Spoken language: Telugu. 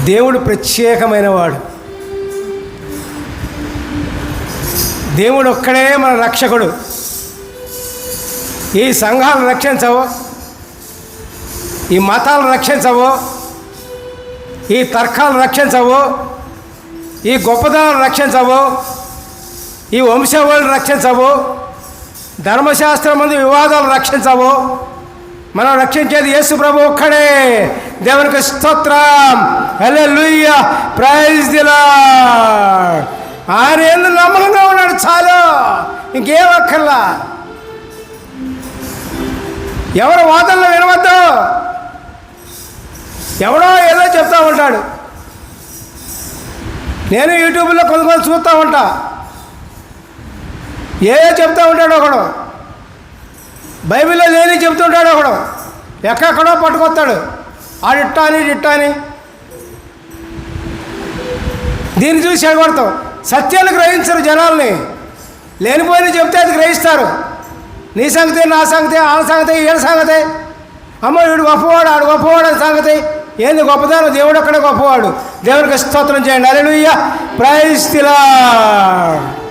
దేవుడు ప్రత్యేకమైన వాడు. దేవుడు ఒక్కడే మన రక్షకుడు. ఈ సంఘాలను రక్షించవు, ఈ మతాలను రక్షించవు, ఈ తర్కాలను రక్షించవు, ఈ గొప్పదనాలను రక్షించవు, ఈ వంశావళిని రక్షించవు, ధర్మశాస్త్రం ముందు వివాదాలు రక్షించవు. మనం రక్షించేది యేసు ప్రభు ఒక్కడే. దేవునికి స్తోత్రం, హల్లెలూయా, ప్రైజ్ ది లార్డ్. ఆయన యందు నమ్మకంగా ఉన్నాడు చాలు, ఇంకేం అక్కర్లా. ఎవరు వాదనలు వినవద్దు. ఎవడో ఏదో చెప్తా ఉంటాడు. నేను యూట్యూబ్లో కొంతమంది చూస్తూ ఉంటా. ఏదో చెప్తూ ఉంటాడు ఒకడు, బైబిల్లో లేని చెప్తుంటాడు ఒకడు, ఎక్కడెక్కడో పట్టుకొస్తాడు. ఆడిట్టా అని ఇట్టా అని దీన్ని చూసి ఎగబడతాం. సత్యాన్ని గ్రహించరు జనాల్ని. లేనిపోయిన చెప్తే అది గ్రహిస్తారు. నీ సంగతి, నా సంగతి, ఆడ సంగతి, ఈడ సంగతి, అమ్మ వీడు గొప్పవాడు, ఆడు గొప్పవాడు అని సంగతి. ఏంది గొప్పదానం? దేవుడు అక్కడే గొప్పవాడు. దేవునికి స్తోత్రం చేయండి. హల్లెలూయా, ప్రైజ్ ది లార్డ్.